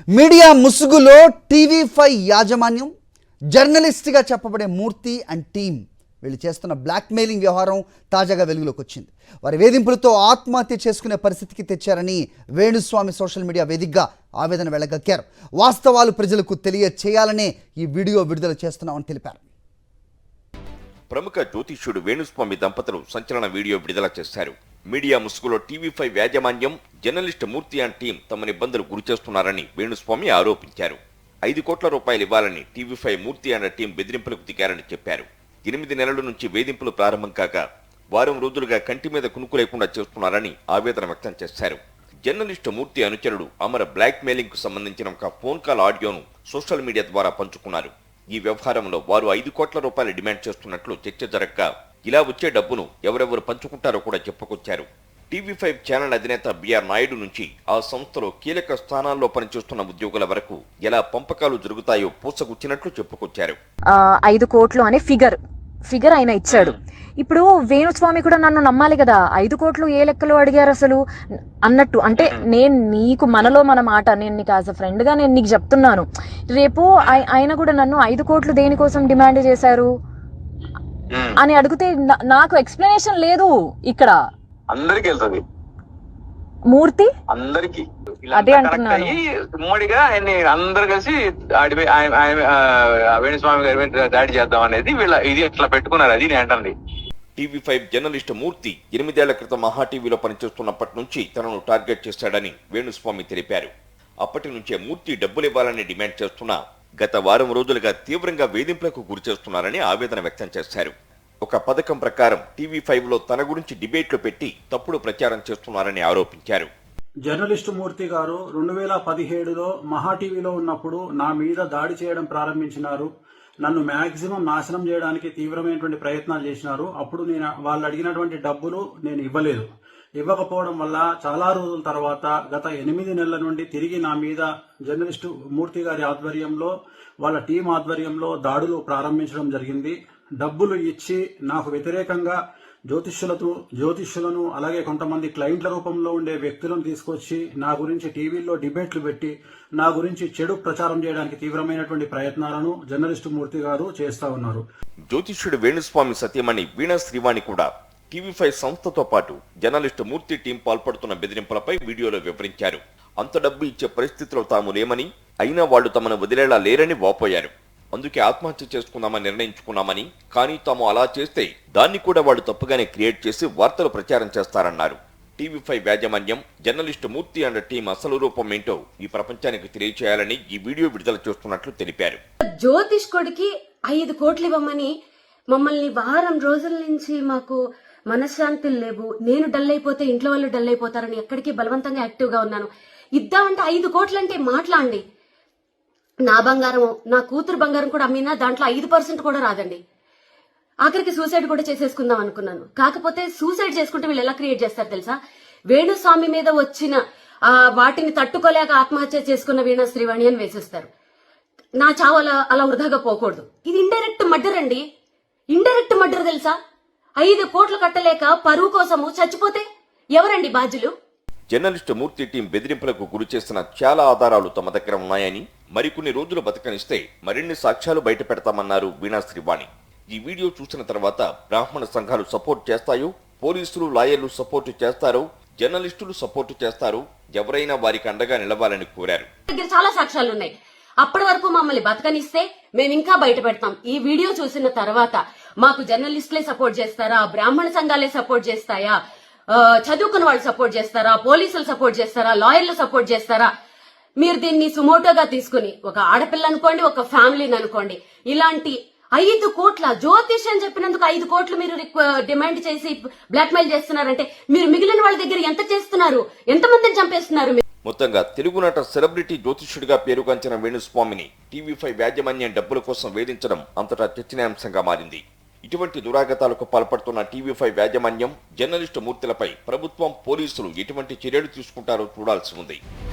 Media ముసుగులో TV5 యాజమాన్యం జర్నలిస్ట్గా చెప్పబడే మూర్తి అండ్ టీం వీళ్ళు చేస్తున్న బ్లాక్మెయిలింగ్ వ్యవహారం తాజాగా వెలుగులోకి వచ్చింది. వారి వేధింపులతో ఆత్మహత్య చేసుకునే పరిస్థితికి తెచ్చారని వేణుస్వామి సోషల్ మీడియా వేదికగా ఆవేదన వెళ్లగక్కారు. వాస్తవాలు ప్రజలకు తెలియచేయాలనే ఈ వీడియో విడుదల చేస్తున్నామని తెలిపారు. ప్రముఖ జ్యోతిష్యుడు వేణుస్వామి దంపతులు సంచలన వీడియో విడుదల చేశారు. మీడియా ముసుగులో టీవీ5 యాజమాన్యం జర్నలిస్ట్ మూర్తి అండ్ టీం తమని ఇబ్బందులు గురిచేస్తున్నారని వేణుస్వామి ఆరోపించారు. 5 కోట్ల రూపాయలు ఇవ్వాలని టీవీ5 మూర్తి అండ్ టీం బెదిరింపులకు దిగారని చెప్పారు. 8 నెలల నుంచి వేధింపులు ప్రారంభం కాగా వారం రోజులుగా కంటి మీద కునుకు లేకుండా చేస్తున్నారని ఆవేదన వ్యక్తం చేశారు. జర్నలిస్టు మూర్తి అనుచరుడు అమర్ బ్లాక్ మెయిలింగ్ కు సంబంధించిన ఒక ఫోన్ కాల్ ఆడియోను సోషల్ మీడియా ద్వారా పంచుకున్నారు. ఈ వ్యవహారంలో వారు 5 కోట్ల రూపాయలు డిమాండ్ చేస్తున్నట్లు చర్చ జరగగా ఇలా వచ్చే డబ్బును ఎవరెవరు పంచుకుంటారో కూడా చెప్పుకొచ్చారు. టీవీ5 ఛానల్ అధినేత బిఆర్ నాయుడు నుంచి ఆ సంస్థలో కీలక స్థానాల్లో పనిచేస్తున్న ఉద్యోగుల వరకు ఎలా పంపకాలు జరుగుతాయో పూసగుచ్చినట్లు చెప్పుకొచ్చారు. 5 కోట్లు అనే ఫిగర్ ఆయన ఇచ్చాడు. ఇప్పుడు వేణుస్వామి కూడా నన్ను నమ్మాలి కదా, 5 కోట్లు ఏ లెక్కలో అడిగారు అసలు అన్నట్టు. అంటే నేను నీకు మనలో మన మాట, నేను నీకు యాజ్ అ ఫ్రెండ్ గా నేను నీకు చెప్తున్నాను. రేపు ఆయన కూడా నన్ను 5 కోట్లు దేనికోసం డిమాండ్ చేశారు అని అడిగితే నాకు ఎక్స్ప్లెనేషన్ లేదు. ఇక్కడ అందరికి వెళ్తుంది మూర్తి అందరికి అదే అంటున్నాను. ఉమ్మడిగా ఆయన అందరు కలిసి వేణుస్వామి గారి దాడి చేద్దాం అనేది వీళ్ళ ఇది ఇట్లా పెట్టుకున్నారు. అది నేను అంటుంది. టీవీ5 జర్నలిస్ట్ మూర్తి 8 ఏళ్ల క్రితం మహా టీవీలో పనిచేస్తున్నప్పటి నుంచి తనను టార్గెట్ చేశాడని వేణుస్వామి తెలిపారు. అప్పటి నుంచే మూర్తి డబ్బులు ఇవ్వాలని డిమాండ్ చేస్తున్నా గత వారం రోజులుగా తీవ్రంగా వేధింపులకు గురిచేస్తున్నారని ఆవేదన వ్యక్తం చేశారు. ఒక పథకం ప్రకారం టీవీ5లో తన గురించి డిబేట్లు పెట్టి తప్పుడు ప్రచారం చేస్తున్నారని ఆరోపించారు. జర్నలిస్టు మూర్తి గారు 2017లో మహా టీవీలో ఉన్నప్పుడు నా మీద దాడి చేయడం ప్రారంభించినారు. నన్ను మాక్సిమం నాశనం చేయడానికి తీవ్రమైనటువంటి ప్రయత్నాలు చేసినారు. అప్పుడు నేను వాళ్ళు అడిగినటువంటి డబ్బులు నేను ఇవ్వకపోవడం వల్ల చాలా రోజుల తర్వాత గత 8 నెలల నుండి తిరిగి నా మీద జర్నలిస్టు మూర్తి గారి ఆధ్వర్యంలో వాళ్ళ టీం ఆధ్వర్యంలో దాడులు ప్రారంభించడం జరిగింది. డబ్బులు ఇచ్చి నాకు వ్యతిరేకంగా జ్యోతిష్యులను అలాగే కొంతమంది క్లయింట్ల రూపంలో ఉండే వ్యక్తులను తీసుకొచ్చి నా గురించి టీవీల్లో డిబేట్లు పెట్టి నా గురించి చెడు ప్రచారం చేయడానికి తీవ్రమైనటువంటి ప్రయత్నాలను జర్నలిస్టు మూర్తి గారు చేస్తా ఉన్నారు. జ్యోతిష్యుడు వేణుస్వామి సత్యమణి వీణా శ్రీవాణి కూడా టీవీ5 సంస్థతో పాటు జర్నలిస్టు మూర్తి టీం పాల్పడుతున్న బెదిరింపులపై వీడియోలో వివరించారు. అంత డబ్బు ఇచ్చే పరిస్థితిలో తాము లేమని, అయినా వాళ్లు తమను వదిలేలా లేరని వాపోయారు. అందుకే ఆత్మహత్య చేసుకుందామని నిర్ణయించుకున్నామని, కానీ తాము అలా చేస్తే దాన్ని కూడా వాళ్లు తప్పుగానే క్రియేట్ చేసి వార్తలు ప్రచారం చేస్తారన్నారు. టీవీ5 యాజమాన్యం జర్నలిస్టు మూర్తి అండ్ టీం అసలు రూపం ఏంటో ఈ ప్రపంచానికి తెలియచేయాలని ఈ వీడియో విడుదల చేస్తున్నట్లు తెలిపారు. జ్యోతిష్కుడికి 5 కోట్లు ఇవ్వమని మమ్మల్ని వారం రోజుల నుంచి మాకు మనశ్శాంతులు లేవు, నేను డల్ అయిపోతే ఇంట్లో వాళ్ళు డల్ అయిపోతారని ఎక్కడికి బలవంతంగా యాక్టివ్ గా ఉన్నాను. ఇద్దామంటే 5 కోట్లు అంటే మాట్లాడండి. నా బంగారం, నా కూతురు బంగారం కూడా అమ్మినా దాంట్లో 5% కూడా రాదండి. ఆఖరికి సూసైడ్ కూడా చేసేసుకుందాం అనుకున్నాను. కాకపోతే సూసైడ్ చేసుకుంటే వీళ్ళు ఎలా క్రియేట్ చేస్తారు తెలుసా? వేణుస్వామి మీద వచ్చిన వాటిని తట్టుకోలేక ఆత్మహత్య చేసుకున్న వీణా శ్రీవాణి అని వేసేస్తారు. నా చావు అలా వృధాగా పోకూడదు. ఇది ఇండైరెక్ట్ మర్డర్ అండి. ఇండైరెక్ట్ మర్డర్ తెలుసా? 5 కోట్లు కట్టలేక పరువు కోసము చచ్చిపోతే ఎవరండి బాధ్యులు? జర్నలిస్టు మూర్తి టీం బెదిరింపులకు గురి చేసిన చాలా ఆధారాలు తమ దగ్గర ఉన్నాయని, మరికొన్ని రోజులు బతకనిస్తే మరిన్ని సాక్ష్యాలు బయట పెడతామన్నారు వీణా శ్రీవాణి. ఈ వీడియో చూసిన తర్వాత బ్రాహ్మణ సంఘాలు సపోర్ట్ చేస్తాయో, పోలీసులు లాయర్లు సపోర్టు చేస్తారో, జర్నలిస్టులు సపోర్టు చేస్తారో, ఎవరైనా వారికి అండగా నిలవాలని కోరారు. దగ్గర చాలా సాక్ష్యాలు ఉన్నాయి. అప్పటి వరకు మమ్మల్ని బతకనిస్తే మేము ఇంకా బయట పెడతాం. ఈ వీడియో చూసిన తర్వాత మాకు జర్నలిస్టులే సపోర్ట్ చేస్తారా, బ్రాహ్మణ సంఘాలే సపోర్ట్ చేస్తాయా, చదువుకున్న వాళ్ళు సపోర్ట్ చేస్తారా, పోలీసులు సపోర్ట్ చేస్తారా, లాయర్లు సపోర్ట్ చేస్తారా? మీరు దీన్ని సుమోటోగా తీసుకుని ఒక ఆడపిల్ల అనుకోండి, ఒక ఫ్యామిలీని అనుకోండి, ఇలాంటి 5 కోట్ల జ్యోతిష్ అని చెప్పినందుకు 5 కోట్లు మీరు డిమాండ్ చేసి బ్లాక్మెయిల్ చేస్తున్నారంటే మీరు మిగిలిన వాళ్ళ దగ్గర ఎంత చేస్తున్నారు? ఎంతమందిని చంపేస్తున్నారు? మొత్తంగా తెలుగునాట సెలబ్రిటీ జ్యోతిష్యుడిగా పేరుగాంచిన వేణుస్వామిని టీవీ5 యాజమాన్యం డబ్బుల కోసం వేధించడం అంతటా చర్చనీయాంశంగా మారింది. ఇటువంటి దురాగతాలకు పాల్పడుతున్న టీవీ5 యాజమాన్యం జర్నలిస్టు మూర్తులపై ప్రభుత్వం, పోలీసులు ఎటువంటి చర్యలు తీసుకుంటారో చూడాల్సి ఉంది.